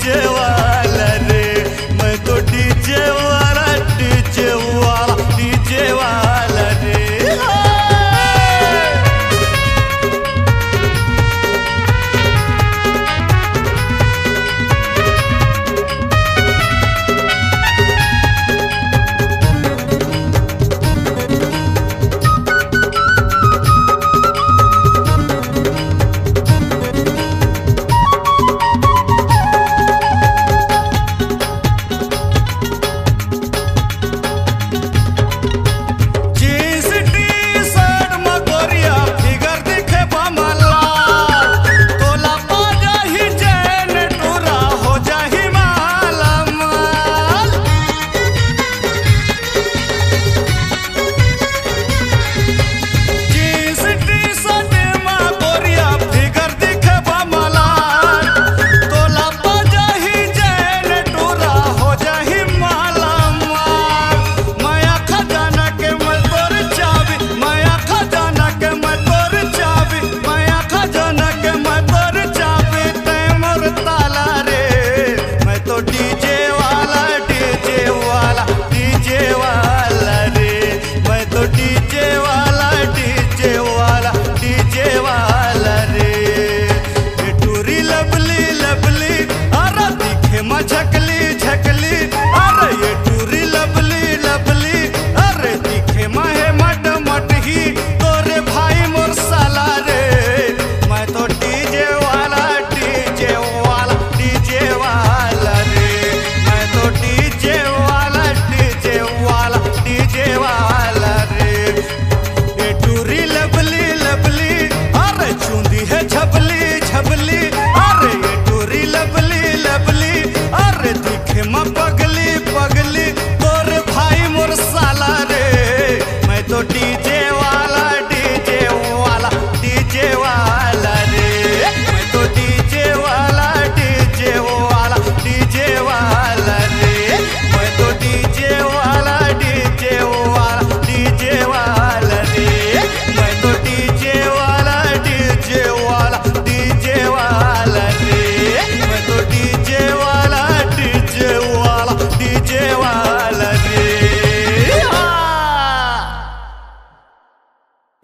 DJ वाला रे, मैं तो डीजे वाला, डीजे वाला, डीजे वाला रे।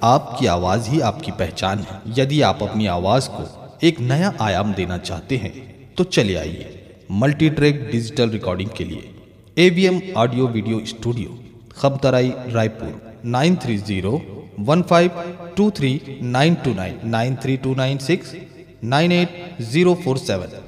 आपकी आवाज ही आपकी पहचान है। यदि आप अपनी आवाज को एक नया आयाम देना चाहते हैं तो चले आइए मल्टी ट्रैक डिजिटल रिकॉर्डिंग के लिए AVM audio video studio, Khabatrai, Raipur 9301523929 93296 98047।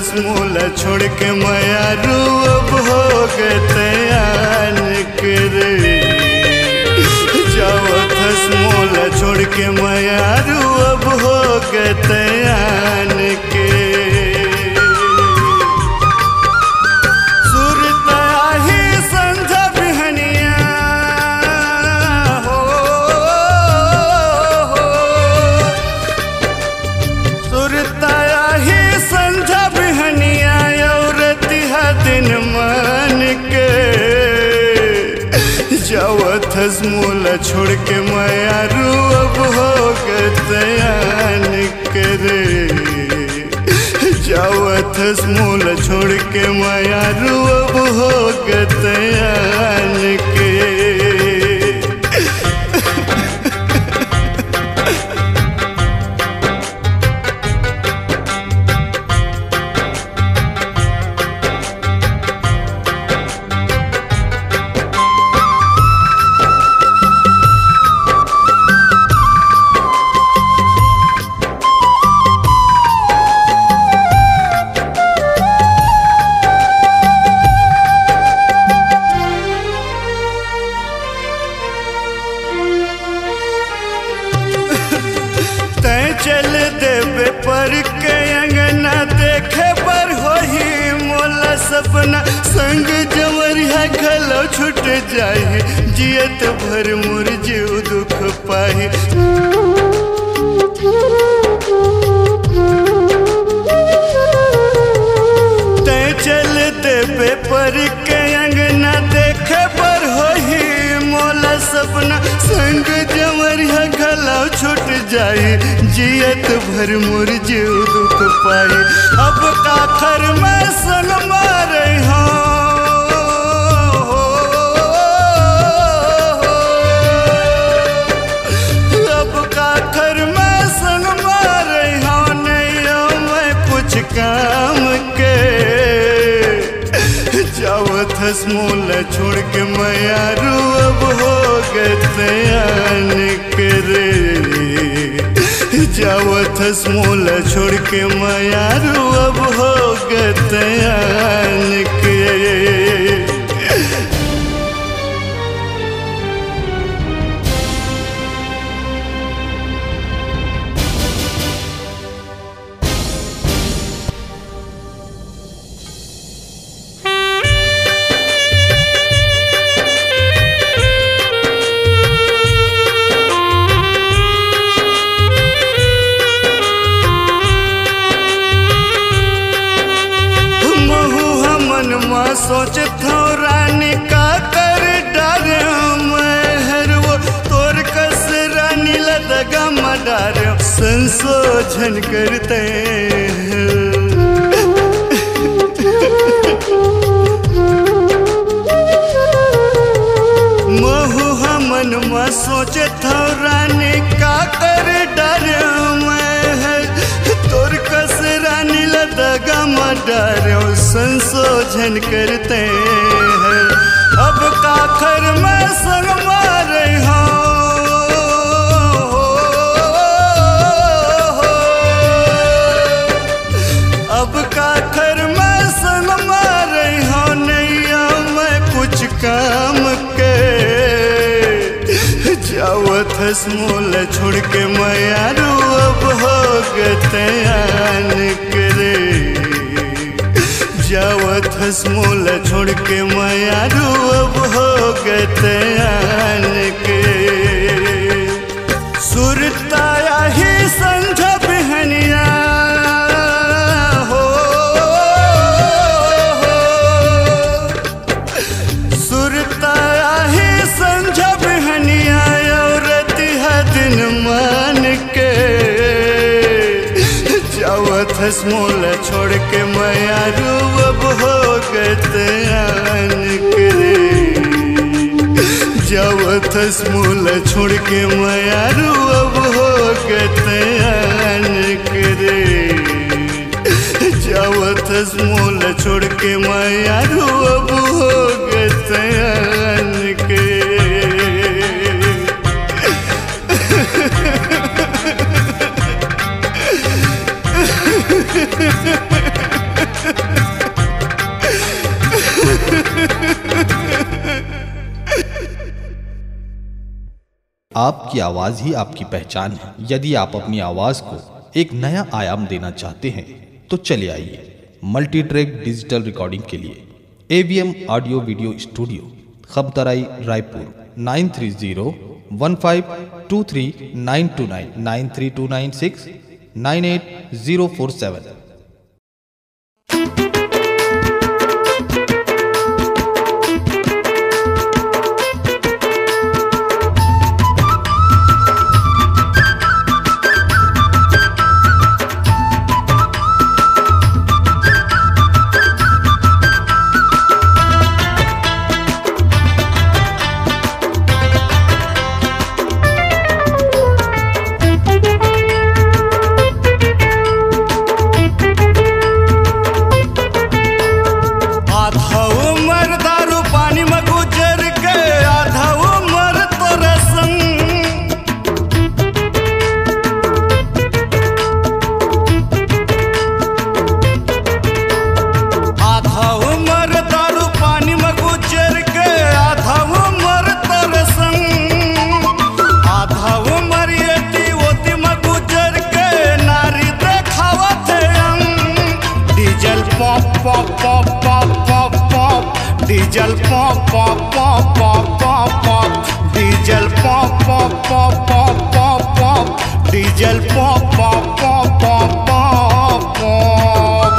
मोला छोड़ के माया रूब हो गए तयान करे, जाओ थस मोला छोड़ के माया रूब हो गए तयान के। मोला छोड़ के माया रूब हो गए जावत मूल छोड़ के माया रूब हो गतयान के। चल देवे पर के अंगना देखे पर हो ही मोला सपना संग जवरिया खलो छूट जाए जियत भर मुर जीव दुख पाही। तय चल देवे पर के अंगना देखे पर हो ही मोला सपना संग जवरिया खलो छूट जाए जियत भर मुर जीव दुख पाए। अब काखर में सन मारे हो अब काखर में सन मारे हो नहीं मैं कुछ काम के जावत मूल छोड़ के मैया रूब हो गतयान करे। जावत मूल छोड़ के माया रूब हो गतयान के। सोचत हो रानी का कर डारे महर वो तोर कस रानी लदगा मडार संशोधन करते महु हमन में सोचत हो रानी का कर डारे महर तोर कस रानी लदगा मडार संशोधन करते हैं। अब काखर में संग मारे हो अब काखर में संग मारे हो नहीं मैं कुछ काम के जावत मूल छोड़ के मैया रूब हो गतयान करे। जावत मूल छोड़ के माया रूब हो गतयान के। सुरताया ही संझ बहनिया हो सुरताया ही संझ बहनिया औरती है दिन मान के। जावत मूल छोड़ के माया रूब हो गतयान करे। जावत मूल छोड़ के माया रूब हो गतयान करे। जावत मूल छोड़ के माया रूब हो गतयान करे। आपकी आवाज ही आपकी पहचान है। यदि आप अपनी आवाज को एक नया आयाम देना चाहते हैं तो चले आइए मल्टी ट्रैक डिजिटल रिकॉर्डिंग के लिए AVM audio video studio Khabatrai Raipur 9301523929 93296 98047। Diesel pop pop pop pop pop pop diesel pop pop pop pop pop pop diesel pop pop pop pop pop pop.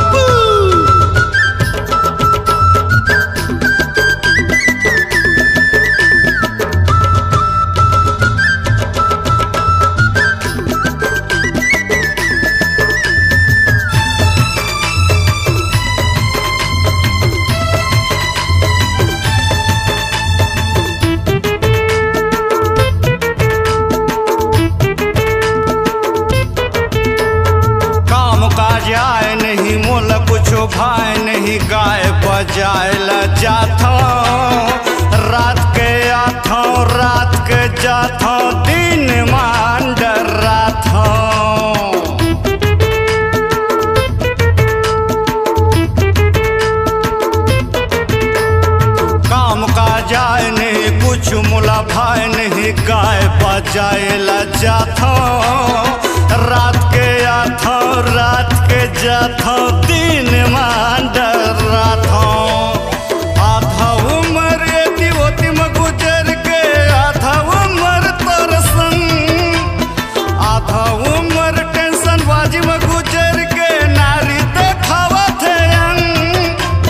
जाए नहीं मोल कुछो भाई नहीं गाय बजाए ला जाता रात के आता रात के जाता दिन मान डराता काम का जाए नहीं कुछ मुला भाई नहीं गाय बजाए ला जाता रात के आता रात के जाता दिन मान डराता आधा उम्र एती होती में गुजर के आधा उम्र तोर संग आधा उम्र टेंशन बाजी में गुजर के नारी देखावा थे अंग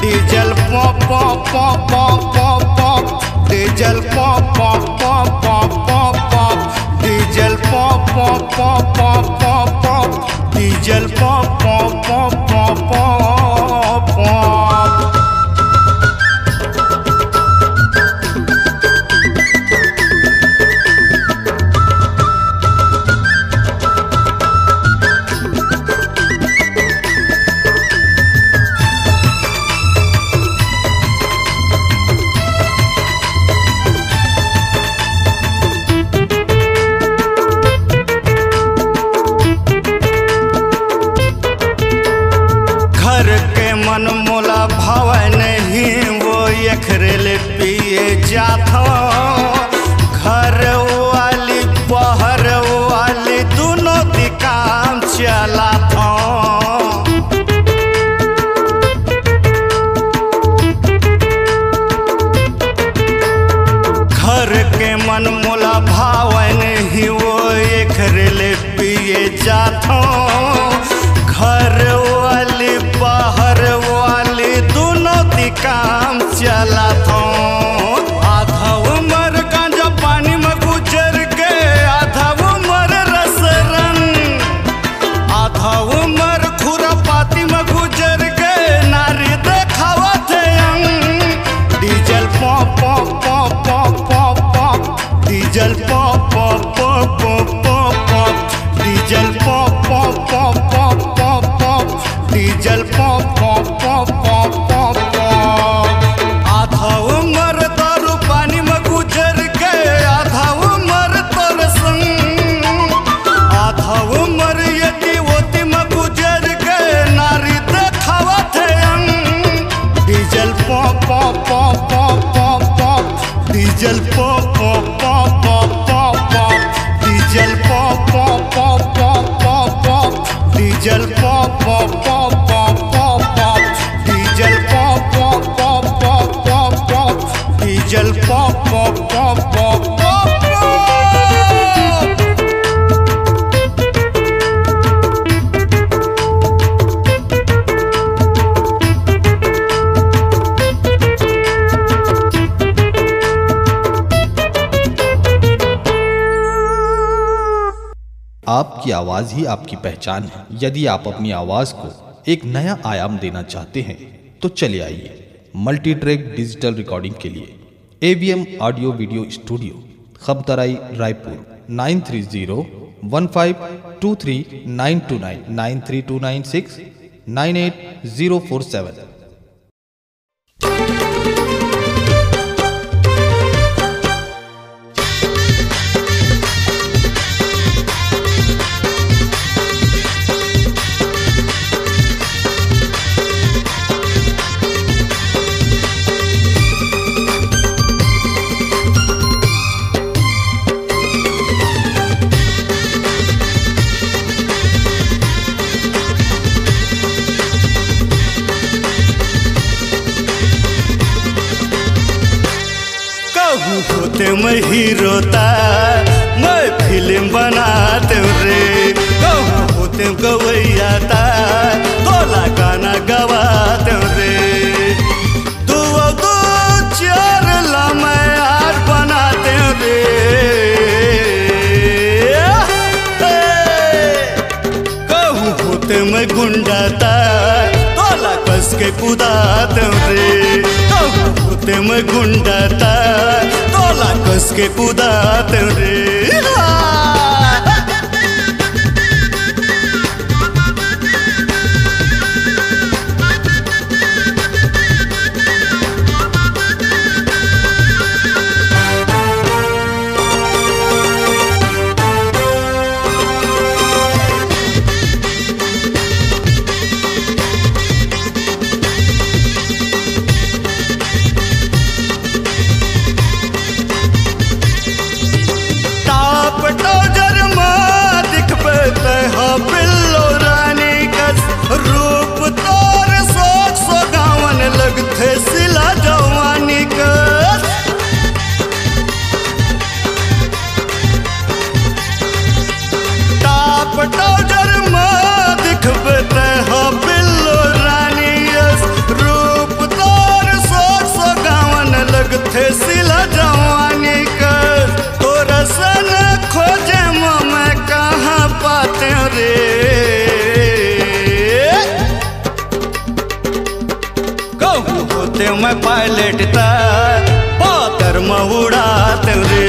diesel pop pop pop pop pop pop diesel pop pop pop pop pop pop diesel pop pop pop pop pop pop diesel pop pop pop pop pop pop. मन मोला भाव नहीं वो एकरेल पिए जाता घर वाली बहर वाली दोनों दी काम चलाता घर के मन मोला भाव नहीं वो एकरेल पिए जाता घर वाली बाहर वाली दोनों दी काम चलाता आधा उम्र गांजा पानी में गुजर के आधा उम्र रसरन आधा उम्र खुरापाती में गुजर के नारी देखावा थे अंग diesel pop pop pop pop pop pop diesel pop pop pop pop pop diesel pop pop pop pop pop pop diesel pop pop pop pop pop pop आधा उम्र दारू पानी में गुजर के आधा उम्र तोर संग आधा उम्र यदि होती में गुजर के नारी देखावा थे अंग diesel pop pop pop pop pop pop diesel pop pop pop pop pop pop diesel pop pop pop pop pop pop diesel pop pop pop pop pop pop diesel pop pop pop pop pop pop diesel pop pop pop pop pop. आपकी आवाज़ ही आपकी पहचान है। यदि आप अपनी आवाज़ को एक नया आयाम देना चाहते हैं तो चले आइए मल्टी ट्रैक डिजिटल रिकॉर्डिंग के लिए AVM audio video studio Khabatrai Raipur 9301523929 93296 98047। होते मैं हीरोता मैं फिल्म बनाते रे कहूँ होते गवैयाता तोला गाना गवाते रे दो दो चार ला मैं यार बनाते रे कहूँ होते मैं गुंडाता तोला कस के कुदाते रे कहूँ होते मैं गुंडाता तोला कस के कुदाते रे सिला जवानी कर तोरा सन खोजे मैं कहाँ पाते रे कहूँ होते मैं पायलट था पातर में उड़ाते रे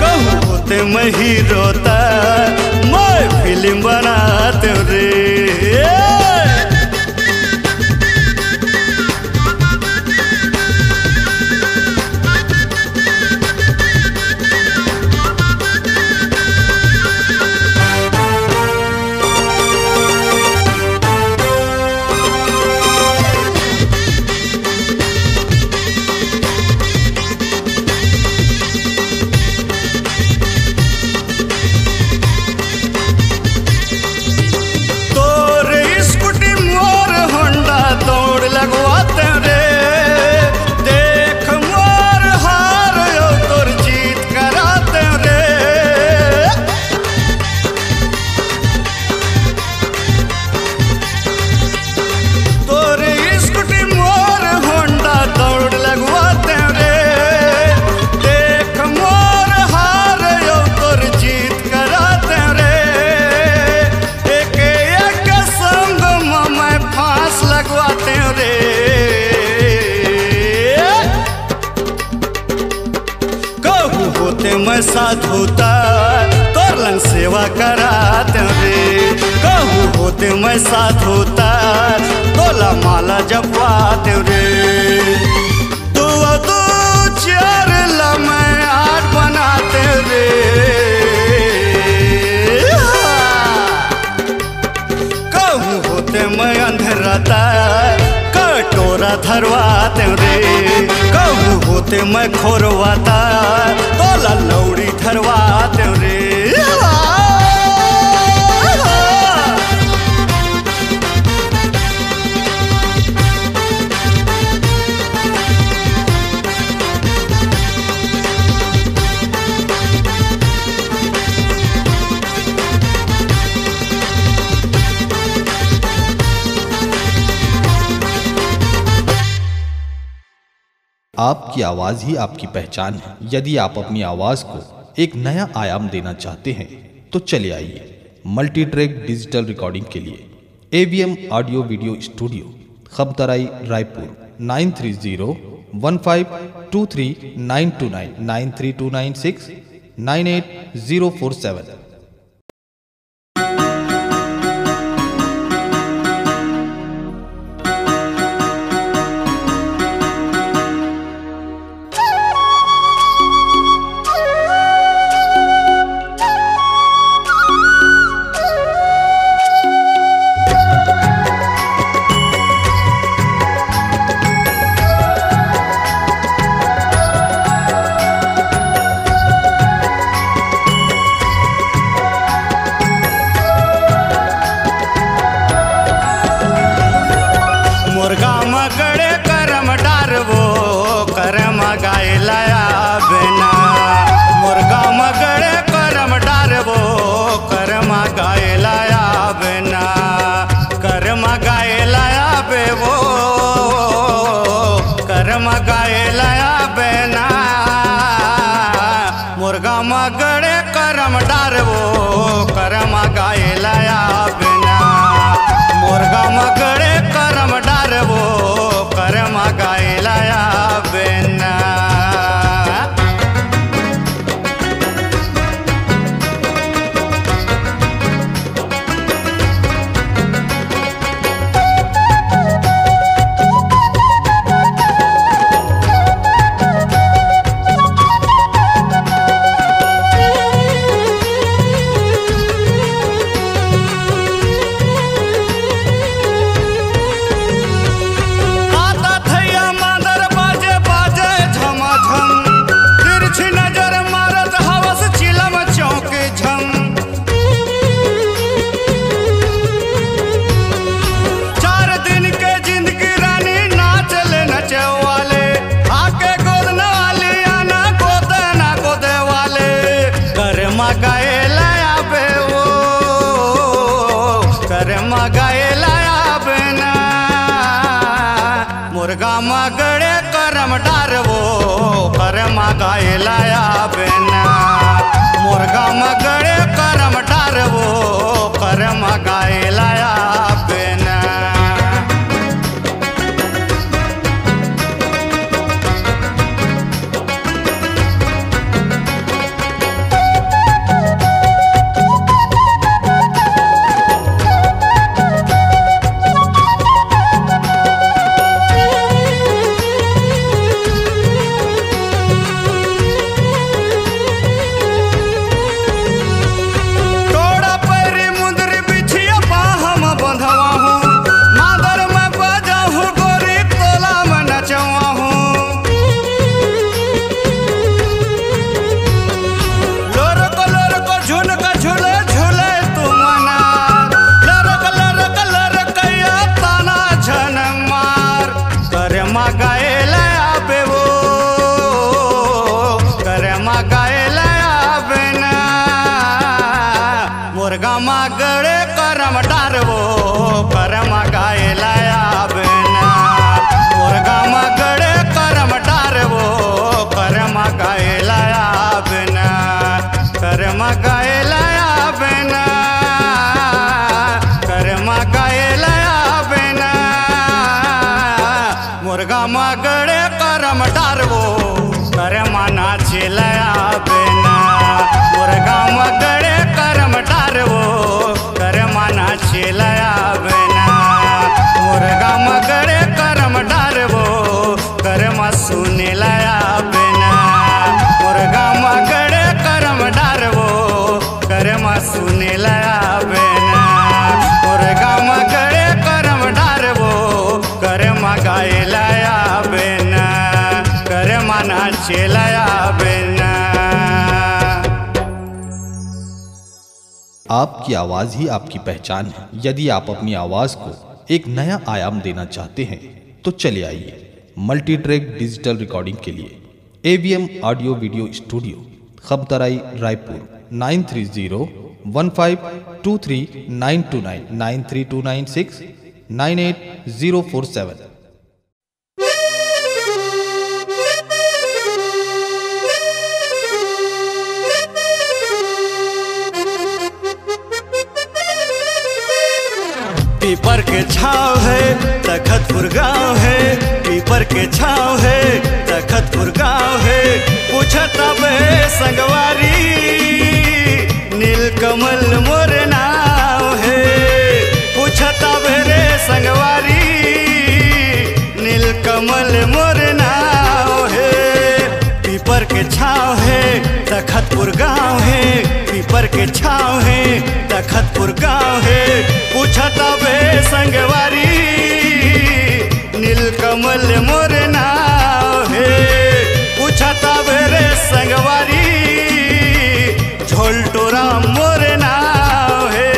कहूँ होते मैं हीरो था मैं फिल्म बनाते रे मैं साथ होता तोर लंग सेवा कराते रे कहूँ होते मैं साथ होता तोला माला जपवाते रे दो दो चार ला मैं आठ बनाते रे कहूँ होते मैं अंधेराता कटोरा धरवाते रे कहूँ होते मैं खोरवाता तोला लौड़ी धरवाते रे आपकी आवाज़ ही आपकी पहचान है। यदि आप अपनी आवाज़ को एक नया आयाम देना चाहते हैं तो चले आइए मल्टी ट्रैक डिजिटल रिकॉर्डिंग के लिए AVM audio video studio Khabatrai Raipur 9301523929 93296 98047। लाया बिना कर्म गाए लाया बे वो कर्म गाए लाया बिना मुर्गा मगड़े कर्म डार वो कर्म गाए लाया बिना मुर्गा मगड़े कर्म डार वो कर्म गाए लाया बिना मुर्गा मगड़े कर्म डार वो कर्म गाए लाया बिना मुर्गा मगड़े कर्म डार वो कर्म गाए लाया बिना मुर्गा मगड़े कर्म डार वो कर्म गाए लाया बिना मुर्गा मगड़े कर्म डार वो कर्म गाए लाया बिना कर्म गाए लाया बिना कर्म गाए लाया बिना मुर्गा मगड़े कर्म डार वो कर्म नाचे लाया बिना मुर्गा मगड़े कर्म डार वो कर्म नाचे लाया बिना मुर्गा मगड़े कर्म डार वो कर्म सुने लाया बिना मुर्गा मगड़े कर्म डार वो कर्म सुने लाया बिना मुर्गा मगड़े कर्म डार वो कर्म गाए लाया बिना कर्म नाचे लाया बिना। आपकी आवाज़ ही आपकी पहचान है। यदि आप अपनी आवाज़ को एक नया आयाम देना चाहते हैं तो चले आइए मल्टी ट्रैक डिजिटल रिकॉर्डिंग के लिए AVM audio video studio Khabatrai Raipur 9301523929 93296 98047। पीपर के छाव है तखतपुर गाँव है पीपर के छाव है तखतपुर गाँव है पूछता बे संगवारी नीलकमल मोर नाव है पूछता बे रे संगवारी नीलकमल मोर नाव है पीपर के छाव है तखतपुर गाँव है पीपर के छाव है तखतपुर गाँव है पूछता बे संगवारी नीलकमल मोर नाव है पूछता बे रे संगवारी झोलटोरा मोर नाव है।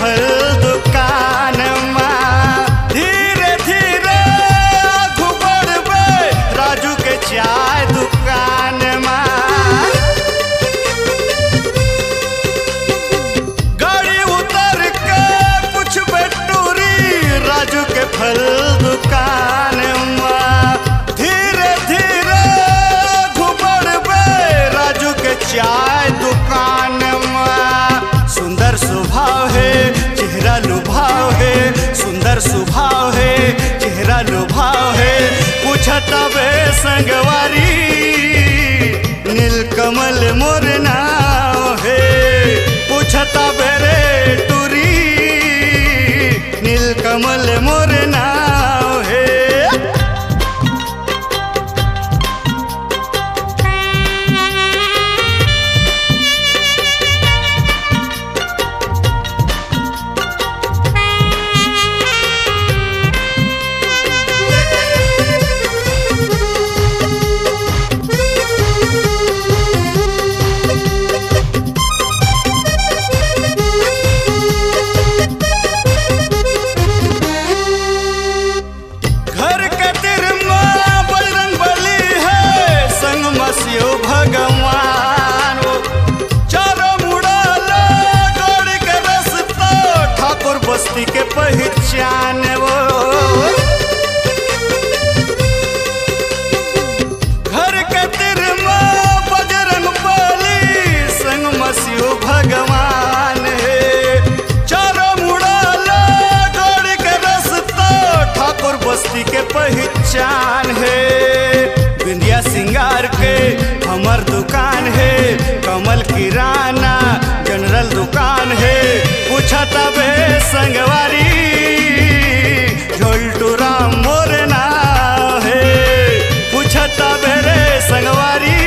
फल दुकान माँ। धीरे धीरे आगू बढ़बे राजू के चाय दुकान माँ। गाड़ी उतर के पूछबे टूरी राजू के फल दुकान माँ। धीरे धीरे आगू बढ़बे राजू के चाय दुकान माँ। सुंदर स्वभाव है चेहरा लुभाव है, सुंदर स्वभाव है चेहरा लुभाव है। पूछता बे संगवारी नीलकमल मोर नाव है। पूछता बे रे टूरी नीलकमल मोर नाव है। भगवान वो चारों मुड़ाला दौड़ के रस्ता ठाकुर बस्ती के पहचान वो। घर के तिरमा बजरंग बली संग मसीह भगवान है। चारों मुड़ाला दौड़ के रस्ता ठाकुर बस्ती के पहचान है। बिंदिया सिंगार के हमर दुकान है, कमल किराना जनरल दुकान है। पूछता बे संगवारी झोल्टू राम मोर नाव है। पूछता बे रे संगवारी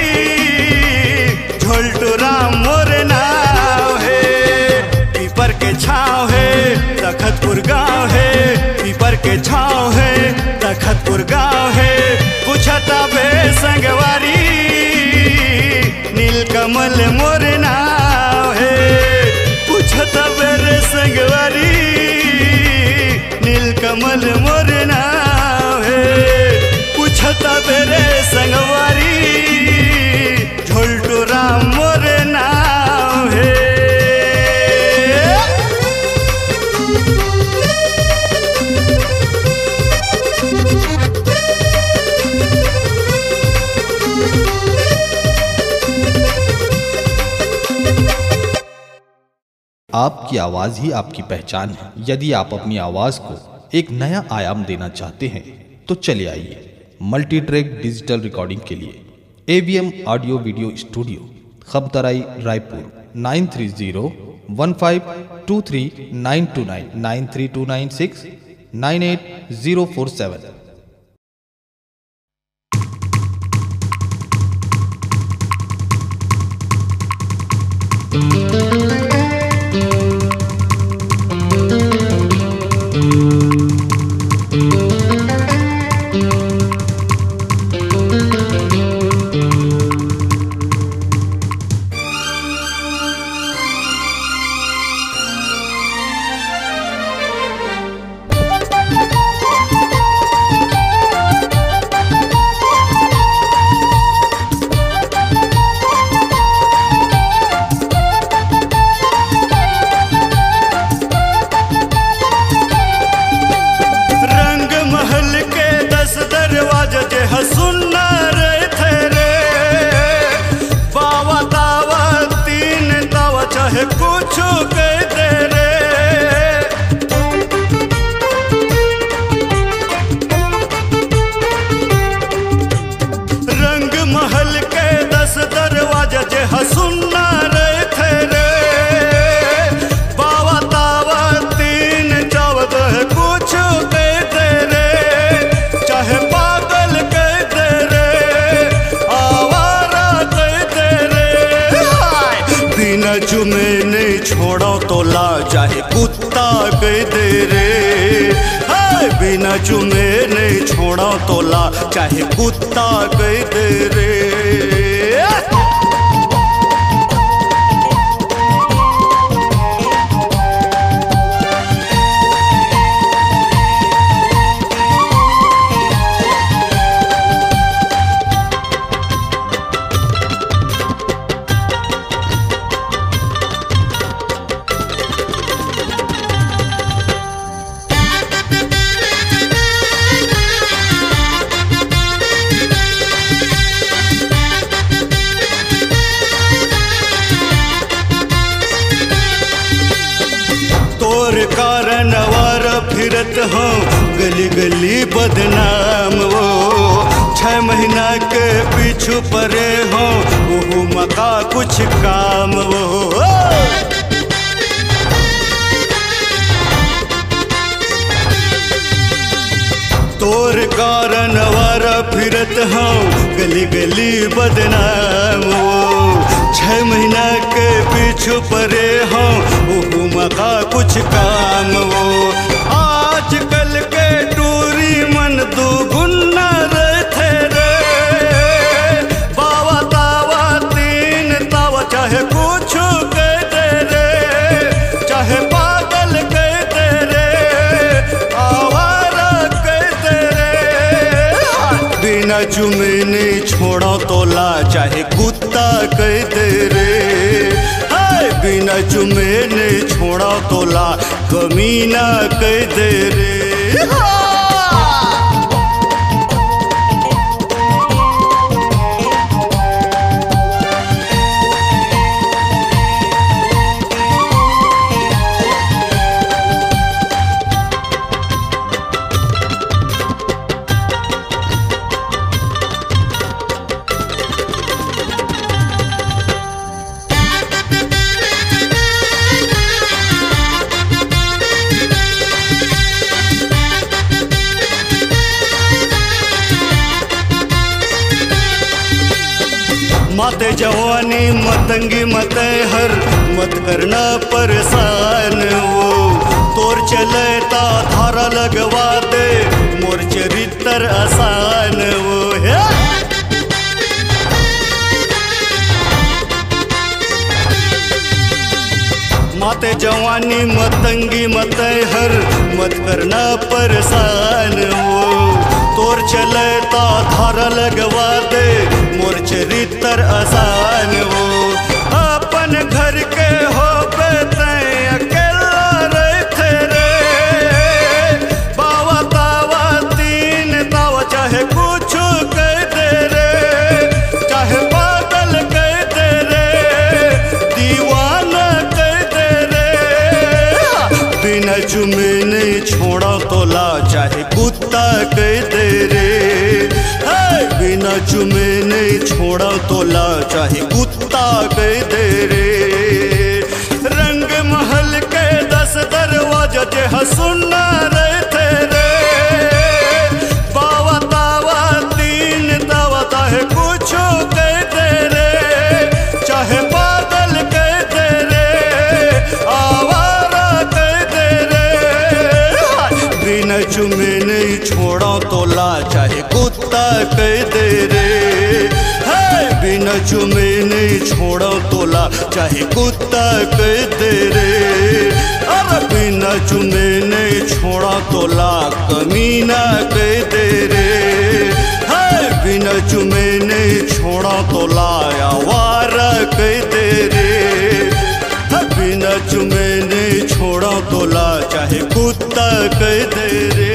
झोल्टू राम मोर नाव है। पीपर के छाँव है तखतपुर गाँव है, पीपर के छाँव है तखतपुर गाँव है। पूछता बे संगवारी नीलकमल मोर नाव है। पूछता बे रे संगवारी नीलकमल मोर नाव है। पूछता बे रे संगवारी झोल्टू राम मोर नाव है। आपकी आवाज़ ही आपकी पहचान है। यदि आप अपनी आवाज़ को एक नया आयाम देना चाहते हैं तो चले आइए मल्टी ट्रैक डिजिटल रिकॉर्डिंग के लिए AVM audio video studio Khabatrai Raipur 9301523929 93296 98047। चाहे कुत्ता कह दे रे, हाय बिना चुमे नहीं छोड़ा तोला, चाहे कुत्ता कह दे रे। हो गली गली बदनाम वो 6 महीना के पीछू परे हो वो मका कुछ काम वो। तोर कारण वारा फिरत हो गली गली बदनाम वो 6 महीना के पीछू परे हो वो मका कुछ काम वो। आजकल के टूरी मन दुगुना रहते रे बावा तावा तीन तावा चाहे कुछ कह दे रे चाहे पागल कह दे रे आवारा कह दे रे बिना चुमे नहीं छोड़ो तोला चाहे कुत्ता कह दे रे बिना चुमे नहीं छोड़ा तोला कमीना कह दे रे। माते जवानी मतंगी मत हर मत करना परेशान वो तोर चले ता धारा लगवा दे मोर चरित्र आसान वो है। माते जवानी मतंगी मत हर मत करना परेशान वो तोर चले ता धारा लगवा दे मोर चरित्र आसान वो। अपन घर के हो तय अकेला रहते रे बावा तावा तीन तावा चाहे कुछ कह दे रे चाहे पागल कह दे रे दीवाना कह दे रे बिना चुमे नहीं छोड़ा तोला चाहे कुत्ता कह दे रे बिना चुमे नहीं छोड़ा तोला चाहे कुत्ता कह दे रे। रंग महल के 10 दरवाजा जे सुनना रहते रे बावा तावा तीन तावा चाहे कुछ कह दे रे चाहे पागल कह दे रे आवारा कह दे रे बिना चुमे नहीं छोड़ा तोला चाहे कुत्ता कह दे रे बिना चुमे नहीं छोड़ा तोला चाहे कुत्ता कह दे रे। अरे बिना चुमे नहीं छोड़ा तोला कमीना कह दे रे बिना चुमे नहीं छोड़ा तोला आवारा कह दे रे बिना चुमे नहीं छोड़ा तोला चाहे कुत्ता कह दे रे।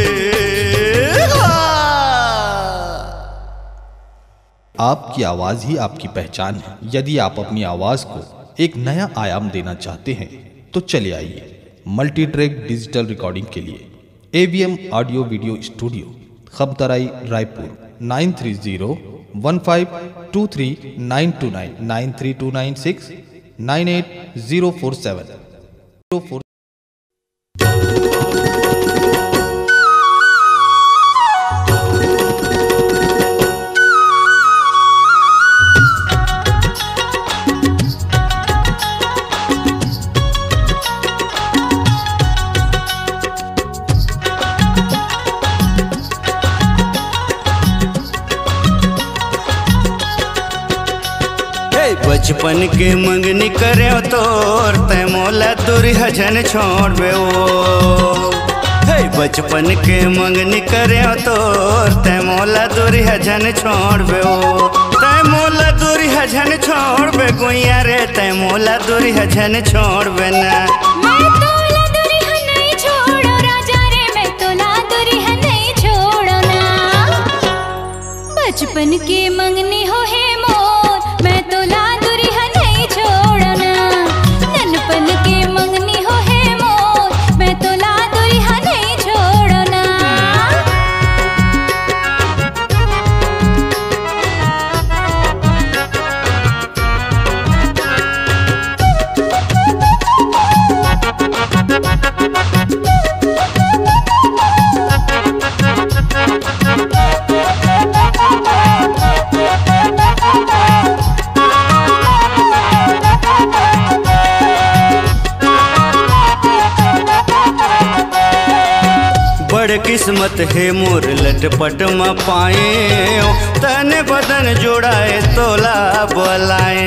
आपकी आवाज़ ही आपकी पहचान है। यदि आप अपनी आवाज़ को एक नया आयाम देना चाहते हैं तो चले आइए मल्टी ट्रैक डिजिटल रिकॉर्डिंग के लिए AVM audio video studio Khabatrai Raipur 9301523929 93296 98047 बचपन के मंगनी करे तोर तय मोला दूरी हजन छोड़बे बचपन के मंगनी करे तोर तय मोला दूरी हजन छोड़बे तय मोला दूरी हजन छोड़बे गुइया रे तय मोला दूरी हजन छोड़बे ना बचपन के मंगनी हो है मोर मैं तो ला दुरिहा नहीं छोड़ना ननपन के मंगनी हो है मोर मैं तो ला दुरिहा नहीं छोड़ना बड़ किस्मत है मोर लटपट में पाए, तन बदन जोड़ाए तोला बोलाए।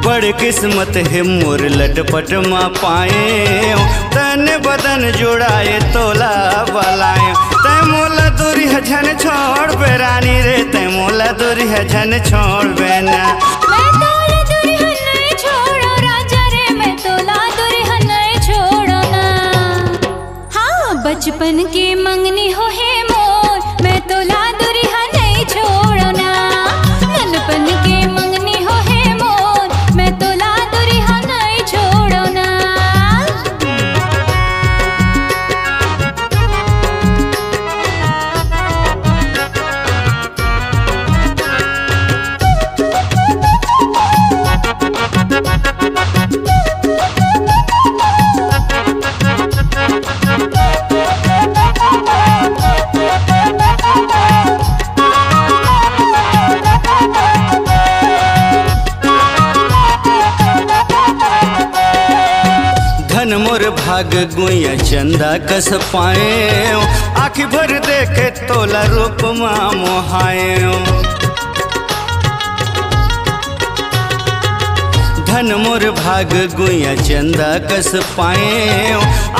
बड़ किस्मत है मोर लटपट में पाए, तन बदन जोड़ाए तोला बोलाए। तै मोला दूरी है झन छोड़ बे रानी रे, तै मोला दूरी है झन छोड़ बे ना। मैं तोला दूरी है नहीं छोड़ो राजा रे, मैं तोला दूरी है नहीं छोड़ो ना। हाँ बचपन की मंगनी हो है मोर, मैं तोला दूरी है नहीं छोड़ो ना। ननपन की मंगनी हो है मोर, मैं तोला दूरी है नहीं छोड़ो ना। धन मोर भाग गुइया चंदा कस पाए, आँख भर देखे तोला रूप माँ मोहाए। धन मोर भाग गुइया चंदा कस पाए,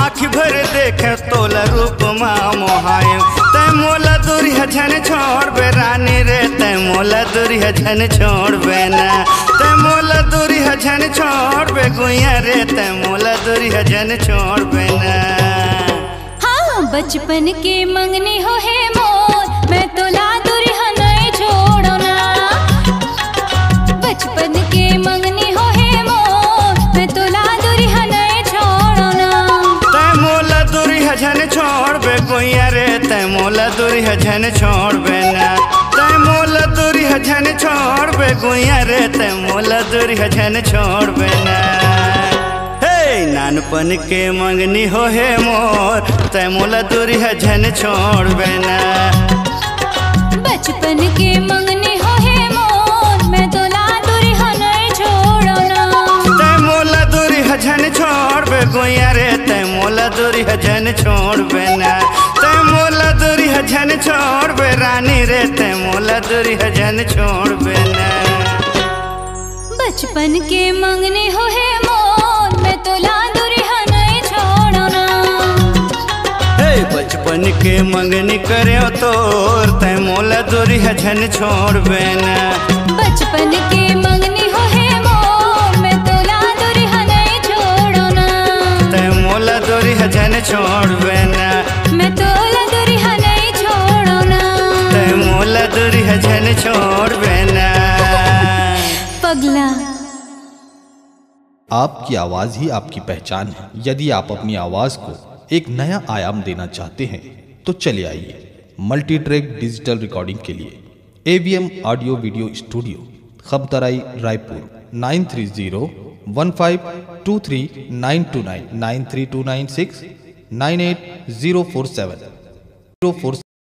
आँख भर देखे तोला रूप माँ मोहाए। तै मोला दूरी है झन छोड़ बे रानी रे, तै मोला दूरी है झन छोड़ बे ना। तै मोला दूरी है झन छोड़ बे गुइया रे, तै मोला दूरी है झन छोड़ बे ना। हाँ बचपन की मंगनी हो है मोर, मैं तोला दूरी है नहीं छोड़ो ना। बचपन की मंगनी हो है मोर, मैं तोला दूरी है नहीं छोड़ो ना। तै मोला दूरी है झन छोड़ बे गुइया रे, तै मोला दूरी है झन छोड़ बे ना। तै मोला दूरी है झन छोड़ बे गुइया रे, तै मोला दूरी है झन छोड़ बे ना। हे नानपन के मंगनी हो है मोर, तै मोला दूरी है झन छोड़ बे ना। बचपन की मंगनी हो है मोर, मैं तोला दूरी है नहीं छोड़ो ना। तै मोला दूरी है झन छोड़ बे गुइया रे, तै मोला दूरी है झन छोड़ बे ना। तै मोला दूरी है झन छोड़ बे रानी रे, तै मोला दूरी है झन छोड़ बे ना। बचपन की मंगनी हो है मोर, मैं तोला दूरी है नहीं छोड़ो ना। हे बचपन के मंगनी करे तोर, तै मोला दूरी है झन छोड़ बे ना। बचपन की मंगनी हो है मोर, मैं तोला दूरी है नहीं छोड़ो ना। तै मोला दूरी है झन छोड़ बे ना। मैं तोला दूरी है नहीं छोड़ो ना। तै मोला दूरी है झन छोड़ बे ना। पगला आपकी आवाज़ ही आपकी पहचान है। यदि आप अपनी आवाज़ को एक नया आयाम देना चाहते हैं तो चले आइए मल्टी ट्रैक डिजिटल रिकॉर्डिंग के लिए AVM audio video studio, Khabatrai, Raipur 9301523929 93296 98047